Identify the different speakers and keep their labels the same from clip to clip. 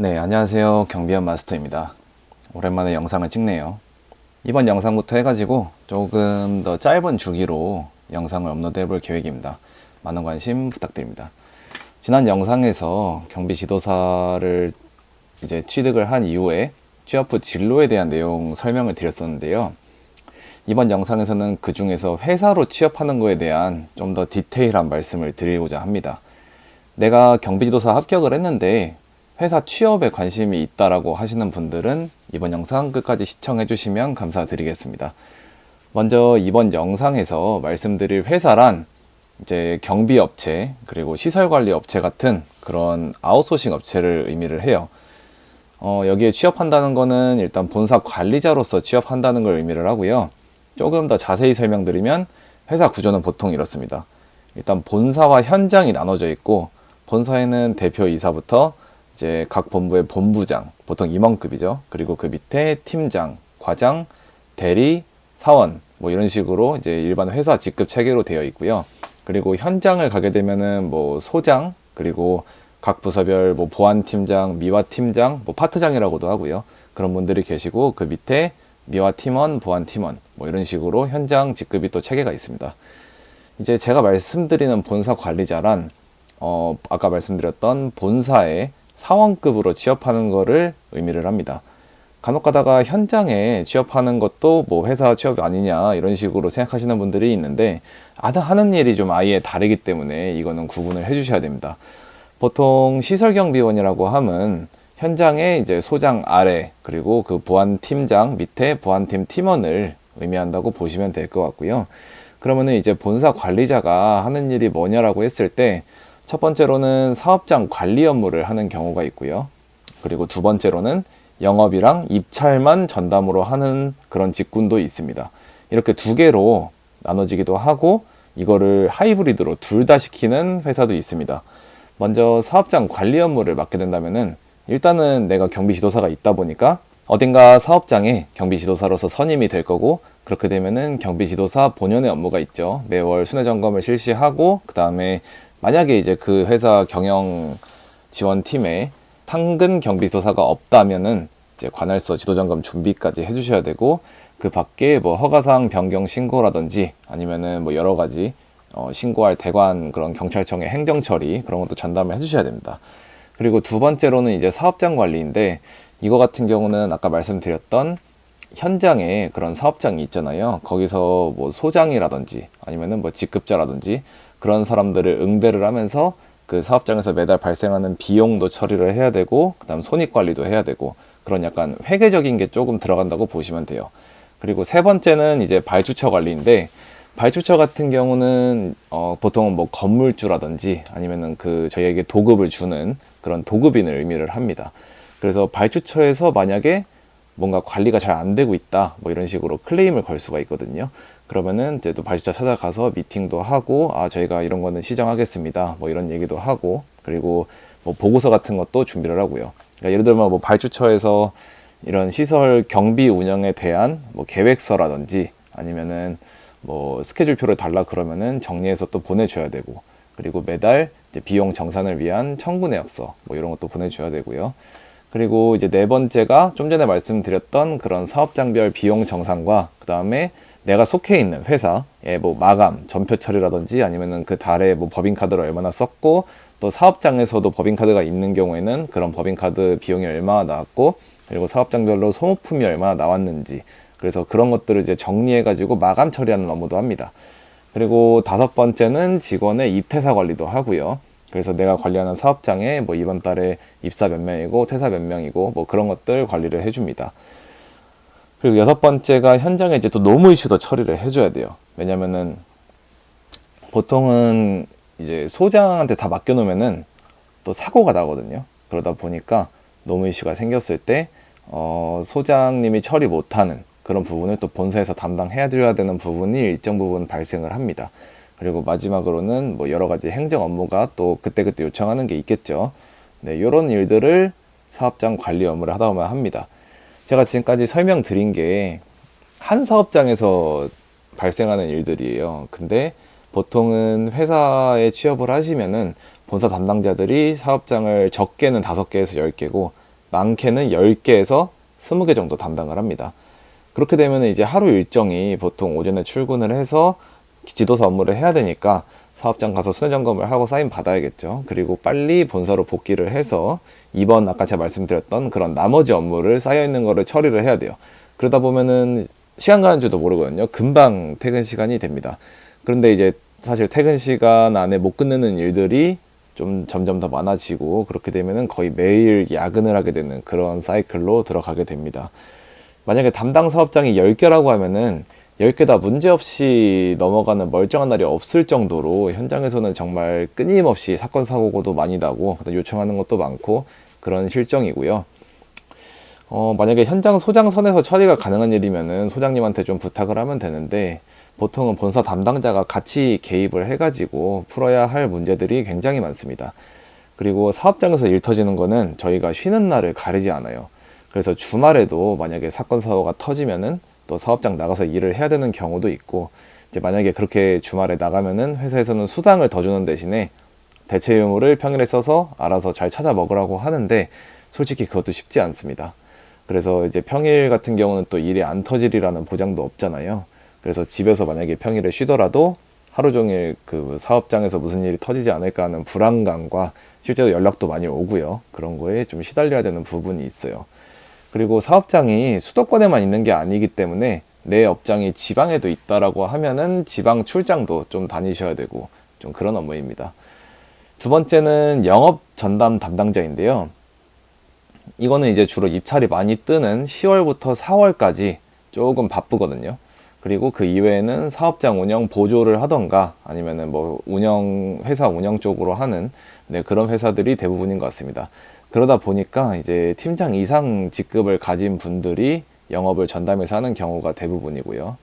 Speaker 1: 네, 안녕하세요. 경비원 마스터입니다. 오랜만에 영상을 찍네요. 이번 영상부터 해가지고 조금 더 짧은 주기로 영상을 업로드 해볼 계획입니다. 많은 관심 부탁드립니다. 지난 영상에서 경비 지도사를 이제 취득을 한 이후에 취업 후 진로에 대한 내용 설명을 드렸었는데요. 이번 영상에서는 그 중에서 회사로 취업하는 거에 대한 좀 더 디테일한 말씀을 드리고자 합니다. 내가 경비지도사 합격을 했는데 회사 취업에 관심이 있다라고 하시는 분들은 이번 영상 끝까지 시청해 주시면 감사드리겠습니다. 먼저 이번 영상에서 말씀드릴 회사란 이제 경비업체 그리고 시설관리업체 같은 그런 아웃소싱 업체를 의미를 해요. 여기에 취업한다는 거는 일단 본사 관리자로서 취업한다는 걸 의미를 하고요. 조금 더 자세히 설명드리면 회사 구조는 보통 이렇습니다. 일단 본사와 현장이 나눠져 있고, 본사에는 대표이사부터 이제 각 본부의 본부장, 보통 임원급이죠. 그리고 그 밑에 팀장, 과장, 대리, 사원, 뭐 이런 식으로 이제 일반 회사 직급 체계로 되어 있고요. 그리고 현장을 가게 되면은 뭐 소장, 그리고 각 부서별 뭐 보안팀장, 미화팀장, 뭐 파트장이라고도 하고요. 그런 분들이 계시고, 그 밑에 미화팀원, 보안팀원, 뭐 이런 식으로 현장 직급이 또 체계가 있습니다. 이제 제가 말씀드리는 본사 관리자란 아까 말씀드렸던 본사의 사원급으로 취업하는 거를 의미를 합니다. 간혹 가다가 현장에 취업하는 것도 뭐 회사 취업 아니냐 이런 식으로 생각하시는 분들이 있는데, 하는 일이 좀 아예 다르기 때문에 이거는 구분을 해 주셔야 됩니다. 보통 시설경비원이라고 하면 현장에 이제 소장 아래, 그리고 그 보안팀장 밑에 보안팀 팀원을 의미한다고 보시면 될 것 같고요. 그러면은 이제 본사 관리자가 하는 일이 뭐냐라고 했을 때, 첫 번째로는 사업장 관리 업무를 하는 경우가 있고요. 그리고 두 번째로는 영업이랑 입찰만 전담으로 하는 그런 직군도 있습니다. 이렇게 두 개로 나눠지기도 하고, 이거를 하이브리드로 둘 다 시키는 회사도 있습니다. 먼저 사업장 관리 업무를 맡게 된다면은, 일단은 내가 경비 지도사가 있다 보니까 어딘가 사업장에 경비 지도사로서 선임이 될 거고, 그렇게 되면은 경비 지도사 본연의 업무가 있죠. 매월 순회 점검을 실시하고, 그 다음에 만약에 이제 그 회사 경영 지원팀에 상근 경비지도사가 없다면은 이제 관할서 지도점검 준비까지 해주셔야 되고, 그 밖에 뭐 허가사항 변경 신고라든지 아니면은 뭐 여러 가지 신고할 대관 그런 경찰청의 행정 처리 그런 것도 전담을 해주셔야 됩니다. 그리고 두 번째로는 이제 사업장 관리인데, 이거 같은 경우는 아까 말씀드렸던 현장에 그런 사업장이 있잖아요. 거기서 뭐 소장이라든지 아니면은 뭐 직급자라든지 그런 사람들을 응대를 하면서 그 사업장에서 매달 발생하는 비용도 처리를 해야 되고, 그 다음 손익 관리도 해야 되고, 그런 약간 회계적인 게 조금 들어간다고 보시면 돼요. 그리고 세 번째는 이제 발주처 관리인데, 발주처 같은 경우는 보통은 뭐 건물주라든지 아니면은 그 저희에게 도급을 주는 그런 도급인을 의미를 합니다. 그래서 발주처에서 만약에 뭔가 관리가 잘 안 되고 있다, 뭐 이런 식으로 클레임을 걸 수가 있거든요. 그러면은 이제 또 발주처 찾아가서 미팅도 하고, 저희가 이런 거는 시정하겠습니다, 뭐 이런 얘기도 하고, 그리고 뭐 보고서 같은 것도 준비를 하고요. 그러니까 예를 들면 뭐 발주처에서 이런 시설 경비 운영에 대한 뭐 계획서라든지 아니면은 뭐 스케줄표를 달라 그러면은 정리해서 또 보내줘야 되고, 그리고 매달 이제 비용 정산을 위한 청구 내역서 뭐 이런 것도 보내줘야 되고요. 그리고 이제 네 번째가 좀 전에 말씀드렸던 그런 사업장별 비용 정산과, 그 다음에 내가 속해 있는 회사의 뭐 마감, 전표 처리라든지 아니면은 그 달에 뭐 법인카드를 얼마나 썼고, 또 사업장에서도 법인카드가 있는 경우에는 그런 법인카드 비용이 얼마나 나왔고, 그리고 사업장별로 소모품이 얼마나 나왔는지, 그래서 그런 것들을 이제 정리해가지고 마감 처리하는 업무도 합니다. 그리고 다섯 번째는 직원의 입퇴사 관리도 하고요. 그래서 내가 관리하는 사업장에 뭐 이번 달에 입사 몇 명이고 퇴사 몇 명이고 뭐 그런 것들 관리를 해줍니다. 그리고 여섯 번째가 현장에 이제 또 노무 이슈도 처리를 해줘야 돼요. 왜냐면은 보통은 이제 소장한테 다 맡겨놓으면은 또 사고가 나거든요. 그러다 보니까 노무 이슈가 생겼을 때 소장님이 처리 못하는 그런 부분을 또 본사에서 담당해야 되는 부분이 일정 부분 발생을 합니다. 그리고 마지막으로는 뭐 여러 가지 행정 업무가 또 그때그때 요청하는 게 있겠죠. 네, 이런 일들을 사업장 관리 업무를 하다 보면 합니다. 제가 지금까지 설명드린 게 한 사업장에서 발생하는 일들이에요. 근데 보통은 회사에 취업을 하시면은 본사 담당자들이 사업장을 적게는 5개에서 10개고 많게는 10개에서 20개 정도 담당을 합니다. 그렇게 되면 이제 하루 일정이 보통 오전에 출근을 해서 지도사 업무를 해야 되니까 사업장 가서 수행 점검을 하고 사인 받아야겠죠. 그리고 빨리 본사로 복귀를 해서 이번 아까 제가 말씀드렸던 그런 나머지 업무를 쌓여 있는 거를 처리를 해야 돼요. 그러다 보면은 시간 가는 줄도 모르거든요. 금방 퇴근 시간이 됩니다. 그런데 이제 사실 퇴근 시간 안에 못 끝내는 일들이 좀 점점 더 많아지고, 그렇게 되면은 거의 매일 야근을 하게 되는 그런 사이클로 들어가게 됩니다. 만약에 담당 사업장이 10개라고 하면은 10개 다 문제없이 넘어가는 멀쩡한 날이 없을 정도로 현장에서는 정말 끊임없이 사건 사고도 많이 나고 요청하는 것도 많고 그런 실정이고요. 만약에 현장 소장선에서 처리가 가능한 일이면은 소장님한테 좀 부탁을 하면 되는데, 보통은 본사 담당자가 같이 개입을 해가지고 풀어야 할 문제들이 굉장히 많습니다. 그리고 사업장에서 일 터지는 거는 저희가 쉬는 날을 가리지 않아요. 그래서 주말에도 만약에 사건 사고가 터지면은 또 사업장 나가서 일을 해야 되는 경우도 있고, 이제 만약에 그렇게 주말에 나가면은 회사에서는 수당을 더 주는 대신에 대체 유무를 평일에 써서 알아서 잘 찾아 먹으라고 하는데, 솔직히 그것도 쉽지 않습니다. 그래서 이제 평일 같은 경우는 또 일이 안 터질이라는 보장도 없잖아요. 그래서 집에서 만약에 평일에 쉬더라도 하루 종일 그 사업장에서 무슨 일이 터지지 않을까 하는 불안감과 실제로 연락도 많이 오고요. 그런 거에 좀 시달려야 되는 부분이 있어요. 그리고 사업장이 수도권에만 있는 게 아니기 때문에 내 업장이 지방에도 있다라고 하면은 지방 출장도 좀 다니셔야 되고, 좀 그런 업무입니다. 두 번째는 영업 전담 담당자인데요. 이거는 이제 주로 입찰이 많이 뜨는 10월부터 4월까지 조금 바쁘거든요. 그리고 그 이외에는 사업장 운영 보조를 하던가 아니면은 뭐 회사 운영 쪽으로 하는 그런 회사들이 대부분인 것 같습니다. 그러다 보니까 이제 팀장 이상 직급을 가진 분들이 영업을 전담해서 하는 경우가 대부분이고요.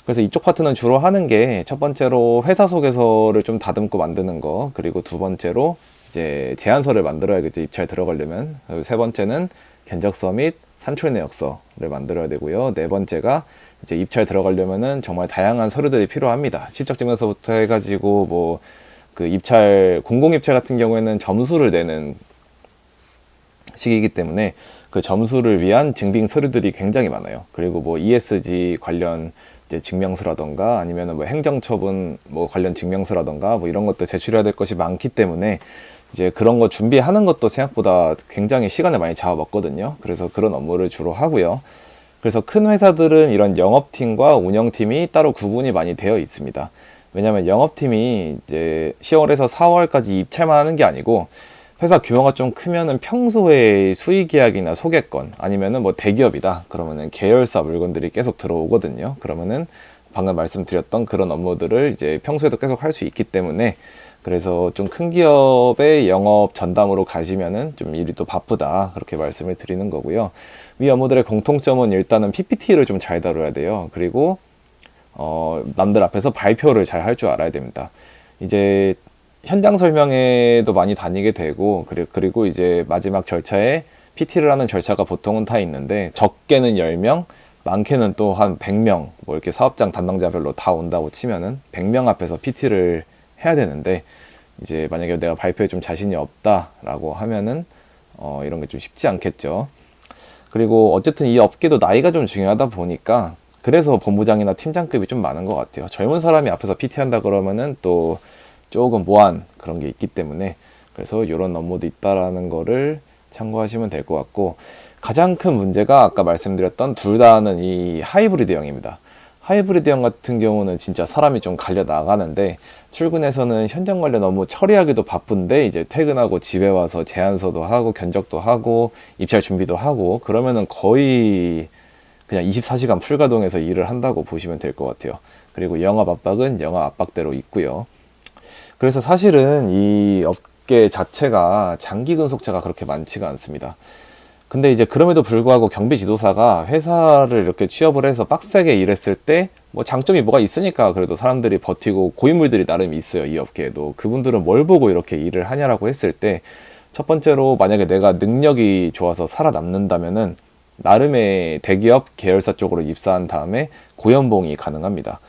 Speaker 1: 그래서 이쪽 파트는 주로 하는 게 첫 번째로 회사 소개서를 좀 다듬고 만드는 거, 그리고 두 번째로 이제 제안서를 만들어야겠죠, 입찰 들어가려면. 그리고 세 번째는 견적서 및 산출 내역서를 만들어야 되고요. 네 번째가 이제 입찰 들어가려면은 정말 다양한 서류들이 필요합니다. 실적증명서부터 해가지고 뭐 그 입찰, 공공입찰 같은 경우에는 점수를 내는 시기이기 때문에 그 점수를 위한 증빙 서류들이 굉장히 많아요. 그리고 뭐 ESG 관련 이제 증명서라던가 아니면은 뭐 행정처분 뭐 관련 증명서라던가 뭐 이런 것도 제출해야 될 것이 많기 때문에 이제 그런 거 준비하는 것도 생각보다 굉장히 시간을 많이 잡아먹거든요. 그래서 그런 업무를 주로 하고요. 그래서 큰 회사들은 이런 영업팀과 운영팀이 따로 구분이 많이 되어 있습니다. 왜냐하면 영업팀이 이제 10월에서 4월까지 입찰만 하는 게 아니고, 회사 규모가 좀 크면은 평소에 수의 계약이나 소개권 아니면은 뭐 대기업이다 그러면은 계열사 물건들이 계속 들어오거든요. 그러면은 방금 말씀드렸던 그런 업무들을 이제 평소에도 계속 할 수 있기 때문에, 그래서 좀 큰 기업의 영업 전담으로 가시면은 좀 일이 또 바쁘다, 그렇게 말씀을 드리는 거고요. 위 업무들의 공통점은 일단은 PPT를 좀 잘 다뤄야 돼요. 그리고 남들 앞에서 발표를 잘 할 줄 알아야 됩니다. 이제 현장 설명회도 많이 다니게 되고, 그리고 이제 마지막 절차에 PT를 하는 절차가 보통은 다 있는데, 적게는 10명, 많게는 또 한 100명, 뭐 이렇게 사업장 담당자별로 다 온다고 치면은 100명 앞에서 PT를 해야 되는데, 이제 만약에 내가 발표에 좀 자신이 없다라고 하면은 이런 게 좀 쉽지 않겠죠. 그리고 어쨌든 이 업계도 나이가 좀 중요하다 보니까, 그래서 본부장이나 팀장급이 좀 많은 것 같아요. 젊은 사람이 앞에서 PT 한다 그러면은 또 조금 모한 그런 게 있기 때문에, 그래서 이런 업무도 있다라는 거를 참고하시면 될 것 같고, 가장 큰 문제가 아까 말씀드렸던 둘 다는 이 하이브리드형입니다. 하이브리드형 같은 경우는 진짜 사람이 좀 갈려 나가는데, 출근해서는 현장 관련 업무 처리하기도 바쁜데 이제 퇴근하고 집에 와서 제안서도 하고 견적도 하고 입찰 준비도 하고, 그러면은 거의 그냥 24시간 풀가동해서 일을 한다고 보시면 될 것 같아요. 그리고 영업 압박은 영업 압박대로 있고요. 그래서 사실은 이 업계 자체가 장기 근속자가 그렇게 많지가 않습니다. 근데 이제 그럼에도 불구하고 경비 지도사가 회사를 이렇게 취업을 해서 빡세게 일했을 때 뭐 장점이 뭐가 있으니까 그래도 사람들이 버티고, 고인물들이 나름 있어요, 이 업계에도. 그분들은 뭘 보고 이렇게 일을 하냐라고 했을 때, 첫 번째로 만약에 내가 능력이 좋아서 살아남는다면은 나름의 대기업 계열사 쪽으로 입사한 다음에 고연봉이 가능합니다.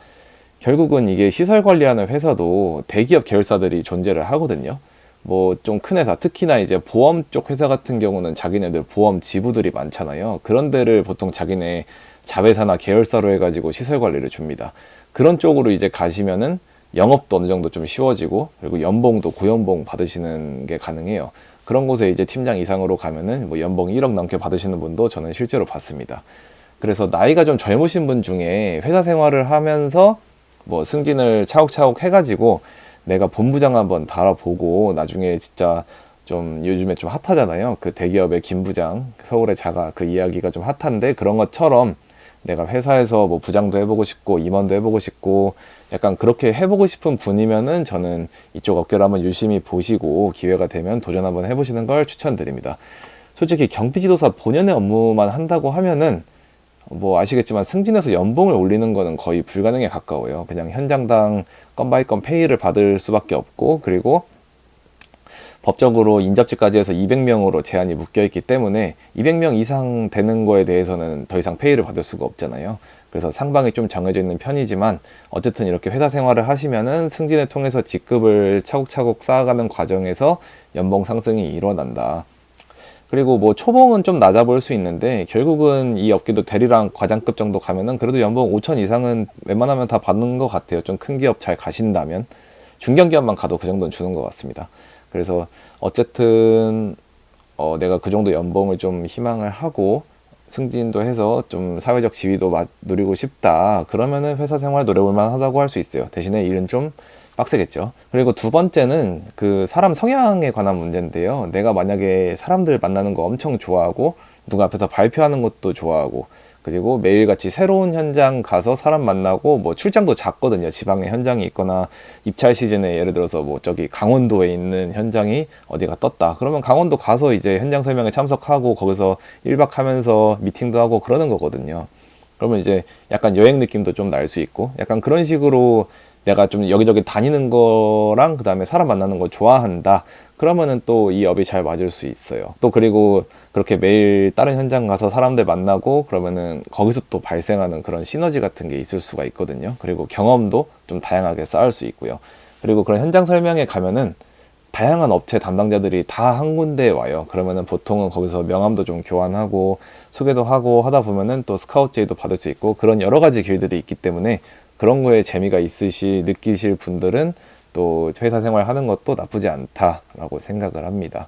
Speaker 1: 결국은 이게 시설 관리하는 회사도 대기업 계열사들이 존재를 하거든요. 뭐 좀 큰 회사, 특히나 이제 보험 쪽 회사 같은 경우는 자기네들 보험 지부들이 많잖아요. 그런 데를 보통 자기네 자회사나 계열사로 해가지고 시설 관리를 줍니다. 그런 쪽으로 이제 가시면은 영업도 어느 정도 좀 쉬워지고, 그리고 연봉도 고연봉 받으시는 게 가능해요. 그런 곳에 이제 팀장 이상으로 가면은 뭐 연봉 1억 넘게 받으시는 분도 저는 실제로 봤습니다. 그래서 나이가 좀 젊으신 분 중에 회사 생활을 하면서 뭐 승진을 차곡차곡 해가지고 내가 본부장 한번 달아보고 나중에 진짜 좀 요즘에 좀 핫하잖아요. 그 대기업의 김부장, 서울의 자가, 그 이야기가 좀 핫한데, 그런 것처럼 내가 회사에서 뭐 부장도 해보고 싶고 임원도 해보고 싶고 약간 그렇게 해보고 싶은 분이면은 저는 이쪽 업계를 한번 유심히 보시고 기회가 되면 도전 한번 해보시는 걸 추천드립니다. 솔직히 경비지도사 본연의 업무만 한다고 하면은 뭐 아시겠지만 승진해서 연봉을 올리는 거는 거의 불가능에 가까워요. 그냥 현장당 건 바이 건 페이를 받을 수밖에 없고, 그리고 법적으로 인접지까지 해서 200명으로 제한이 묶여있기 때문에 200명 이상 되는 거에 대해서는 더 이상 페이를 받을 수가 없잖아요. 그래서 상방이 좀 정해져 있는 편이지만 어쨌든 이렇게 회사 생활을 하시면은 승진을 통해서 직급을 차곡차곡 쌓아가는 과정에서 연봉 상승이 일어난다. 그리고 뭐 초봉은 좀 낮아 보일 수 있는데 결국은 이 업계도 대리랑 과장급 정도 가면은 그래도 연봉 5천 이상은 웬만하면 다 받는 것 같아요. 좀 큰 기업 잘 가신다면. 중견기업만 가도 그 정도는 주는 것 같습니다. 그래서 어쨌든 내가 그 정도 연봉을 좀 희망을 하고 승진도 해서 좀 사회적 지위도 누리고 싶다. 그러면은 회사 생활 노려볼 만하다고 할 수 있어요. 대신에 일은 좀 빡세겠죠. 그리고 두 번째는 그 사람 성향에 관한 문제인데요. 내가 만약에 사람들 만나는 거 엄청 좋아하고 누가 앞에서 발표하는 것도 좋아하고, 그리고 매일같이 새로운 현장 가서 사람 만나고, 뭐 출장도 잦거든요. 지방에 현장이 있거나 입찰 시즌에 예를 들어서 뭐 저기 강원도에 있는 현장이 어디가 떴다. 그러면 강원도 가서 이제 현장 설명에 참석하고 거기서 1박 하면서 미팅도 하고 그러는 거거든요. 그러면 이제 약간 여행 느낌도 좀 날 수 있고, 약간 그런 식으로 내가 좀 여기저기 다니는 거랑 그 다음에 사람 만나는 거 좋아한다. 그러면은 또 이 업이 잘 맞을 수 있어요. 또 그리고 그렇게 매일 다른 현장 가서 사람들 만나고 그러면은 거기서 또 발생하는 그런 시너지 같은 게 있을 수가 있거든요. 그리고 경험도 좀 다양하게 쌓을 수 있고요. 그리고 그런 현장 설명에 가면은 다양한 업체 담당자들이 다 한 군데에 와요. 그러면은 보통은 거기서 명함도 좀 교환하고 소개도 하고 하다 보면은 또 스카우트 제의도 받을 수 있고, 그런 여러 가지 길들이 있기 때문에 그런 거에 재미가 느끼실 분들은 또 회사 생활 하는 것도 나쁘지 않다라고 생각을 합니다.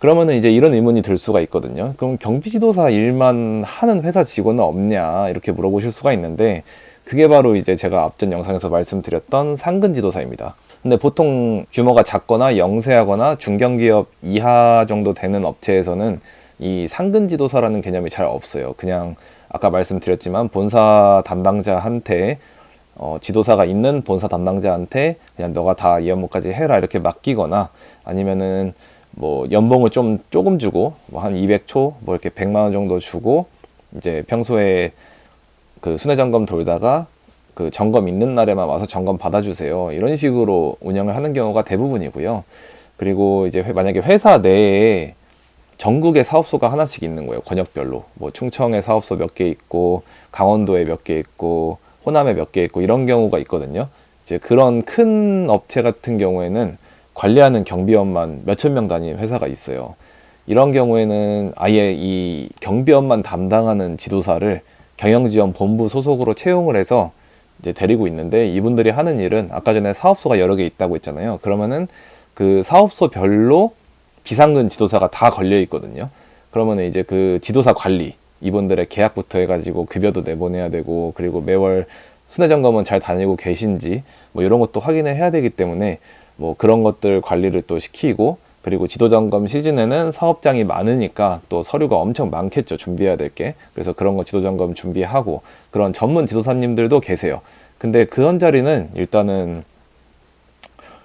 Speaker 1: 그러면은 이제 이런 의문이 들 수가 있거든요. 그럼 경비지도사 일만 하는 회사 직원은 없냐? 이렇게 물어보실 수가 있는데, 그게 바로 이제 제가 앞전 영상에서 말씀드렸던 상근지도사입니다. 근데 보통 규모가 작거나 영세하거나 중견기업 이하 정도 되는 업체에서는 이 상근지도사라는 개념이 잘 없어요. 그냥 아까 말씀드렸지만 본사 담당자한테 지도사가 있는 본사 담당자한테 그냥 너가 다 이 업무까지 해라 이렇게 맡기거나, 아니면은 뭐 연봉을 조금 주고 뭐 한 200초 뭐 이렇게 100만 원 정도 주고 이제 평소에 그 순회 점검 돌다가 그 점검 있는 날에만 와서 점검 받아주세요. 이런 식으로 운영을 하는 경우가 대부분이고요. 그리고 이제 만약에 회사 내에 전국에 사업소가 하나씩 있는 거예요. 권역별로. 뭐 충청에 사업소 몇 개 있고 강원도에 몇 개 있고 호남에 몇 개 있고 이런 경우가 있거든요. 이제 그런 큰 업체 같은 경우에는 관리하는 경비원만 몇천 명 단위의 회사가 있어요. 이런 경우에는 아예 이 경비원만 담당하는 지도사를 경영지원 본부 소속으로 채용을 해서 이제 데리고 있는데, 이분들이 하는 일은 아까 전에 사업소가 여러 개 있다고 했잖아요. 그러면은 그 사업소별로 비상근 지도사가 다 걸려 있거든요. 그러면 이제 그 지도사 관리, 이분들의 계약부터 해가지고 급여도 내보내야 되고, 그리고 매월 순회 점검은 잘 다니고 계신지 뭐 이런 것도 확인을 해야 되기 때문에 뭐 그런 것들 관리를 또 시키고, 그리고 지도 점검 시즌에는 사업장이 많으니까 또 서류가 엄청 많겠죠. 준비해야 될 게. 그래서 그런 거 지도 점검 준비하고, 그런 전문 지도사님들도 계세요. 근데 그런 자리는 일단은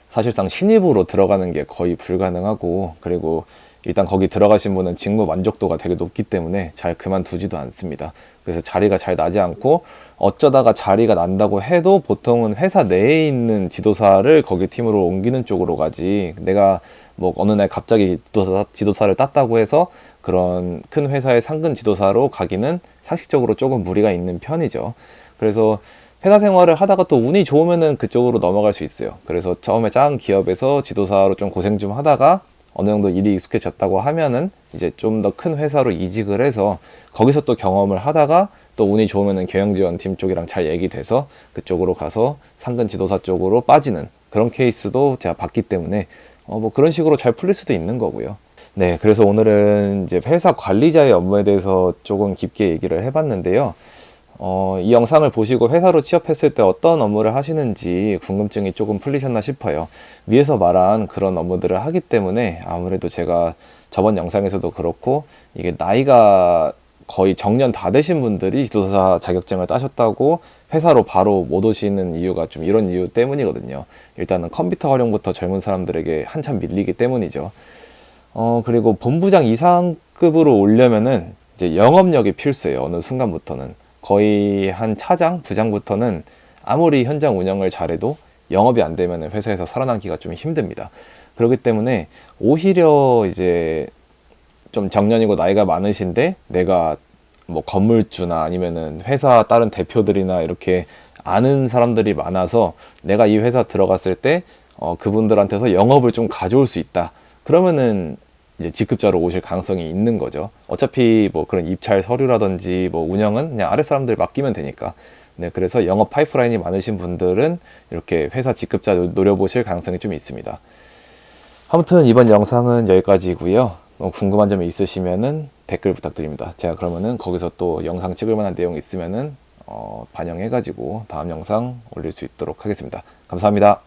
Speaker 1: 사실상 신입으로 들어가는 게 거의 불가능하고, 그리고 일단 거기 들어가신 분은 직무 만족도가 되게 높기 때문에 잘 그만두지도 않습니다. 그래서 자리가 잘 나지 않고, 어쩌다가 자리가 난다고 해도 보통은 회사 내에 있는 지도사를 거기 팀으로 옮기는 쪽으로 가지, 내가 뭐 어느 날 갑자기 지도사를 땄다고 해서 그런 큰 회사의 상근 지도사로 가기는 상식적으로 조금 무리가 있는 편이죠. 그래서 회사 생활을 하다가 또 운이 좋으면은 그쪽으로 넘어갈 수 있어요. 그래서 처음에 작은 기업에서 지도사로 좀 고생 좀 하다가 어느 정도 일이 익숙해졌다고 하면은 이제 좀 더 큰 회사로 이직을 해서 거기서 또 경험을 하다가 또 운이 좋으면은 경영지원팀 쪽이랑 잘 얘기돼서 그쪽으로 가서 상근 지도사 쪽으로 빠지는 그런 케이스도 제가 봤기 때문에 뭐 그런 식으로 잘 풀릴 수도 있는 거고요. 네, 그래서 오늘은 이제 회사 관리자의 업무에 대해서 조금 깊게 얘기를 해봤는데요. 이 영상을 보시고 회사로 취업했을 때 어떤 업무를 하시는지 궁금증이 조금 풀리셨나 싶어요. 위에서 말한 그런 업무들을 하기 때문에 아무래도 제가 저번 영상에서도 그렇고 이게 나이가 거의 정년 다 되신 분들이 지도사 자격증을 따셨다고 회사로 바로 못 오시는 이유가 좀 이런 이유 때문이거든요. 일단은 컴퓨터 활용부터 젊은 사람들에게 한참 밀리기 때문이죠. 그리고 본부장 이상급으로 오려면은 이제 영업력이 필수예요. 어느 순간부터는. 거의 한 차장, 부장부터는 아무리 현장 운영을 잘해도 영업이 안 되면 회사에서 살아남기가 좀 힘듭니다. 그렇기 때문에 오히려 이제 좀 정년이고 나이가 많으신데 내가 뭐 건물주나 아니면은 회사 다른 대표들이나 이렇게 아는 사람들이 많아서 내가 이 회사 들어갔을 때 그분들한테서 영업을 좀 가져올 수 있다. 그러면은 이제 직급자로 오실 가능성이 있는 거죠. 어차피 뭐 그런 입찰 서류라든지 뭐 운영은 그냥 아랫 사람들 맡기면 되니까. 네, 그래서 영업 파이프라인이 많으신 분들은 이렇게 회사 직급자 노려보실 가능성이 좀 있습니다. 아무튼 이번 영상은 여기까지고요. 궁금한 점이 있으시면은 댓글 부탁드립니다. 제가 그러면은 거기서 또 영상 찍을 만한 내용 있으면은 반영해가지고 다음 영상 올릴 수 있도록 하겠습니다. 감사합니다.